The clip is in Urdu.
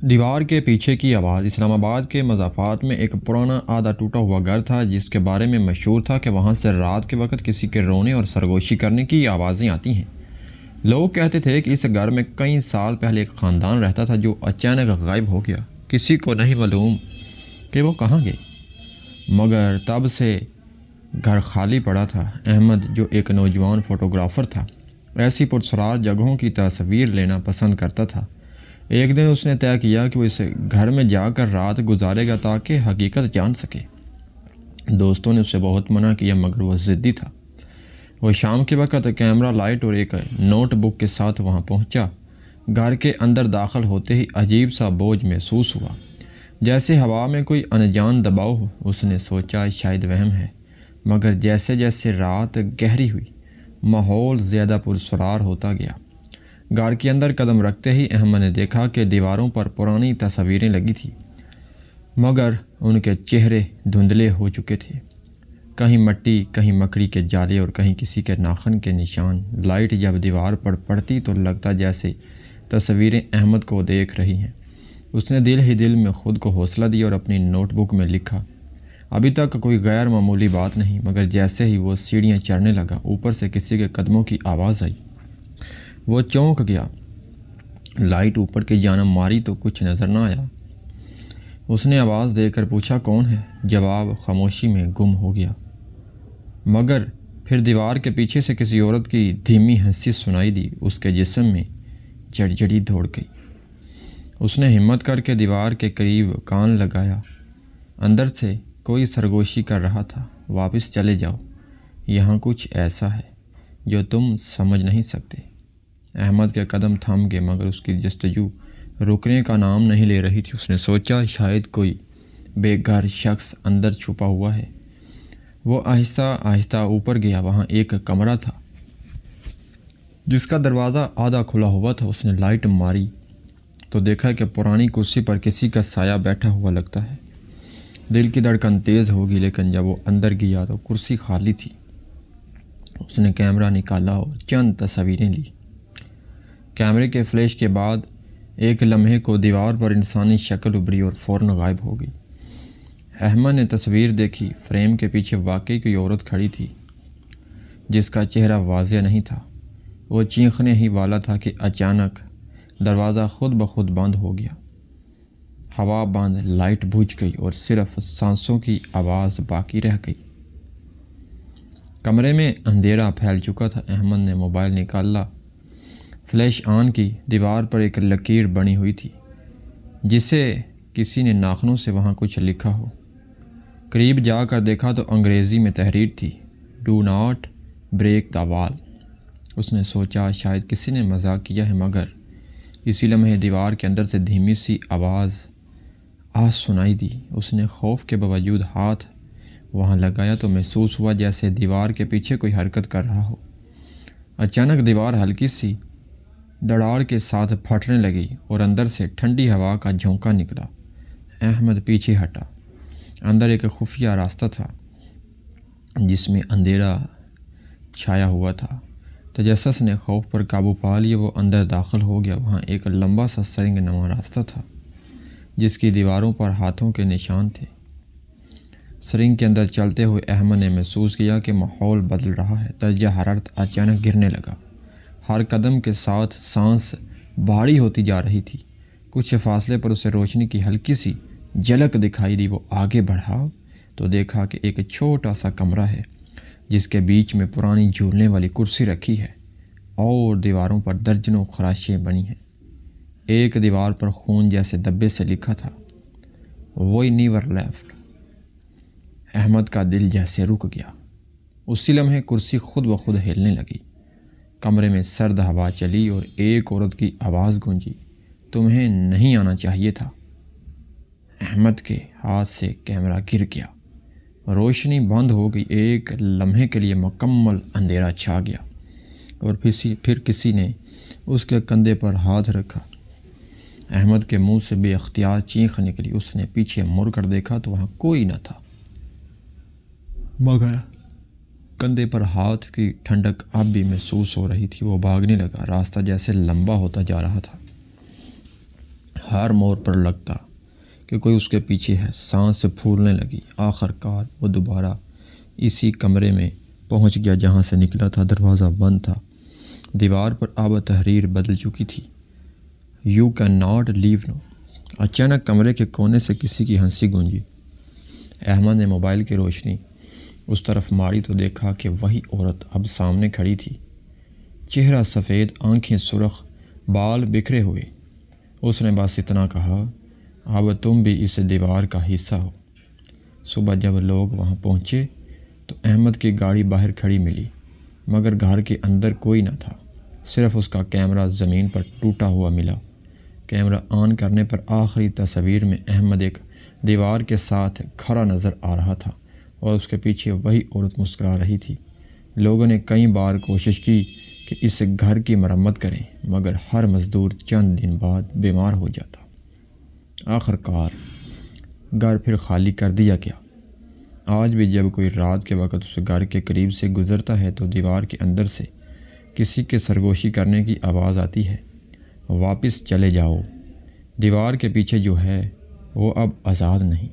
دیوار کے پیچھے کی آواز۔ اسلام آباد کے مضافات میں ایک پرانا آدھا ٹوٹا ہوا گھر تھا جس کے بارے میں مشہور تھا کہ وہاں سے رات کے وقت کسی کے رونے اور سرگوشی کرنے کی آوازیں آتی ہیں۔ لوگ کہتے تھے کہ اس گھر میں کئی سال پہلے ایک خاندان رہتا تھا جو اچانک غائب ہو گیا۔ کسی کو نہیں معلوم کہ وہ کہاں گئے، مگر تب سے گھر خالی پڑا تھا۔ احمد، جو ایک نوجوان فوٹوگرافر تھا، ایسی پراسرار جگہوں کی تصویر لینا پسند کرتا تھا۔ ایک دن اس نے طے کیا کہ وہ اس گھر میں جا کر رات گزارے گا تاکہ حقیقت جان سکے۔ دوستوں نے اسے بہت منع کیا مگر وہ ضدی تھا۔ وہ شام کے وقت کیمرہ لائٹ اور ایک نوٹ بک کے ساتھ وہاں پہنچا۔ گھر کے اندر داخل ہوتے ہی عجیب سا بوجھ محسوس ہوا، جیسے ہوا میں کوئی انجان دباؤ ہو۔ اس نے سوچا شاید وہم ہے، مگر جیسے جیسے رات گہری ہوئی ماحول زیادہ پرسرار ہوتا گیا۔ گھر کے اندر قدم رکھتے ہی احمد نے دیکھا کہ دیواروں پر پرانی تصویریں لگی تھیں، مگر ان کے چہرے دھندلے ہو چکے تھے۔ کہیں مٹی، کہیں مکڑی کے جالے اور کہیں کسی کے ناخن کے نشان۔ لائٹ جب دیوار پر پڑتی تو لگتا جیسے تصویریں احمد کو دیکھ رہی ہیں۔ اس نے دل ہی دل میں خود کو حوصلہ دیا اور اپنی نوٹ بک میں لکھا، ابھی تک کوئی غیر معمولی بات نہیں۔ مگر جیسے ہی وہ سیڑھیاں چڑھنے لگا، اوپر سے کسی کے قدموں کی آواز آئی۔ وہ چونک گیا۔ لائٹ اوپر کی جانب ماری تو کچھ نظر نہ آیا۔ اس نے آواز دے کر پوچھا کون ہے؟ جواب خاموشی میں گم ہو گیا، مگر پھر دیوار کے پیچھے سے کسی عورت کی دھیمی ہنسی سنائی دی۔ اس کے جسم میں جڑجڑی دوڑ گئی۔ اس نے ہمت کر کے دیوار کے قریب کان لگایا۔ اندر سے کوئی سرگوشی کر رہا تھا، واپس چلے جاؤ، یہاں کچھ ایسا ہے جو تم سمجھ نہیں سکتے۔ احمد کے قدم تھم گئے مگر اس کی جستجو رکنے کا نام نہیں لے رہی تھی۔ اس نے سوچا شاید کوئی بے گھر شخص اندر چھپا ہوا ہے۔ وہ آہستہ آہستہ اوپر گیا۔ وہاں ایک کمرہ تھا جس کا دروازہ آدھا کھلا ہوا تھا۔ اس نے لائٹ ماری تو دیکھا کہ پرانی کرسی پر کسی کا سایہ بیٹھا ہوا لگتا ہے۔ دل کی دھڑکن تیز ہوگی، لیکن جب وہ اندر گیا تو کرسی خالی تھی۔ اس نے کیمرہ نکالا اور چند تصویریں لی۔ کیمرے کے فلیش کے بعد ایک لمحے کو دیوار پر انسانی شکل ابھری اور فوراً غائب ہو گئی۔ احمد نے تصویر دیکھی۔ فریم کے پیچھے واقعی کوئی عورت کھڑی تھی جس کا چہرہ واضح نہیں تھا۔ وہ چیخنے ہی والا تھا کہ اچانک دروازہ خود بخود بند ہو گیا۔ ہوا بند، لائٹ بجھ گئی اور صرف سانسوں کی آواز باقی رہ گئی۔ کمرے میں اندھیرا پھیل چکا تھا۔ احمد نے موبائل نکالا، فلیش آن کی۔ دیوار پر ایک لکیر بنی ہوئی تھی جسے کسی نے ناخنوں سے وہاں کچھ لکھا ہو۔ قریب جا کر دیکھا تو انگریزی میں تحریر تھی، ڈو ناٹ بریک دا وال۔ اس نے سوچا شاید کسی نے مذاق کیا ہے، مگر اسی لمحے دیوار کے اندر سے دھیمی سی آواز سنائی دی۔ اس نے خوف کے باوجود ہاتھ وہاں لگایا تو محسوس ہوا جیسے دیوار کے پیچھے کوئی حرکت کر رہا ہو۔ اچانک دیوار ہلکی سی دڑاڑ کے ساتھ پھٹنے لگی اور اندر سے ٹھنڈی ہوا کا جھونکا نکلا۔ احمد پیچھے ہٹا۔ اندر ایک خفیہ راستہ تھا جس میں اندھیرا چھایا ہوا تھا۔ تجسس نے خوف پر قابو پا لیا۔ وہ اندر داخل ہو گیا۔ وہاں ایک لمبا سا سرنگ نما راستہ تھا جس کی دیواروں پر ہاتھوں کے نشان تھے۔ سرنگ کے اندر چلتے ہوئے احمد نے محسوس کیا کہ ماحول بدل رہا ہے۔ درجہ حرارت اچانک گرنے لگا۔ ہر قدم کے ساتھ سانس بھاری ہوتی جا رہی تھی۔ کچھ فاصلے پر اسے روشنی کی ہلکی سی جھلک دکھائی دی۔ وہ آگے بڑھا تو دیکھا کہ ایک چھوٹا سا کمرہ ہے جس کے بیچ میں پرانی جھولنے والی کرسی رکھی ہے اور دیواروں پر درجنوں خراشیں بنی ہیں۔ ایک دیوار پر خون جیسے دھبے سے لکھا تھا، وی نیور لیفٹ۔ احمد کا دل جیسے رک گیا۔ اسی لمحے کرسی خود بخود ہلنے لگی۔ کمرے میں سرد ہوا چلی اور ایک عورت کی آواز گونجی، تمہیں نہیں آنا چاہیے تھا۔ احمد کے ہاتھ سے کیمرہ گر گیا۔ روشنی بند ہو گئی۔ ایک لمحے کے لیے مکمل اندھیرا چھا گیا اور پھر کسی نے اس کے کندھے پر ہاتھ رکھا۔ احمد کے منہ سے بے اختیار چیخ نکلی۔ اس نے پیچھے مڑ کر دیکھا تو وہاں کوئی نہ تھا، مگر کندھے پر ہاتھ کی ٹھنڈک اب بھی محسوس ہو رہی تھی۔ وہ بھاگنے لگا۔ راستہ جیسے لمبا ہوتا جا رہا تھا۔ ہر موڑ پر لگتا کہ کوئی اس کے پیچھے ہے۔ سانس سے پھولنے لگی۔ آخر کار وہ دوبارہ اسی کمرے میں پہنچ گیا جہاں سے نکلا تھا۔ دروازہ بند تھا۔ دیوار پر آب تحریر بدل چکی تھی۔ "یو کین ناٹ لیو نو"۔ اچانک کمرے کے کونے سے کسی کی ہنسی گونجی۔ احمد نے موبائل کی روشنی اس طرف ماری تو دیکھا کہ وہی عورت اب سامنے کھڑی تھی۔ چہرہ سفید، آنکھیں سرخ، بال بکھرے ہوئے۔ اس نے بس اتنا کہا، "اب تم بھی اس دیوار کا حصہ ہو"۔ صبح جب لوگ وہاں پہنچے تو احمد کی گاڑی باہر کھڑی ملی، مگر گھر کے اندر کوئی نہ تھا۔ صرف اس کا کیمرہ زمین پر ٹوٹا ہوا ملا۔ کیمرہ آن کرنے پر آخری تصویر میں احمد ایک دیوار کے ساتھ کھڑا نظر آ رہا تھا اور اس کے پیچھے وہی عورت مسکرا رہی تھی۔ لوگوں نے کئی بار کوشش کی کہ اس گھر کی مرمت کریں، مگر ہر مزدور چند دن بعد بیمار ہو جاتا۔ آخر کار گھر پھر خالی کر دیا گیا۔ آج بھی جب کوئی رات کے وقت اس گھر کے قریب سے گزرتا ہے تو دیوار کے اندر سے کسی کے سرگوشی کرنے کی آواز آتی ہے، "واپس چلے جاؤ"۔ دیوار کے پیچھے جو ہے وہ اب آزاد نہیں۔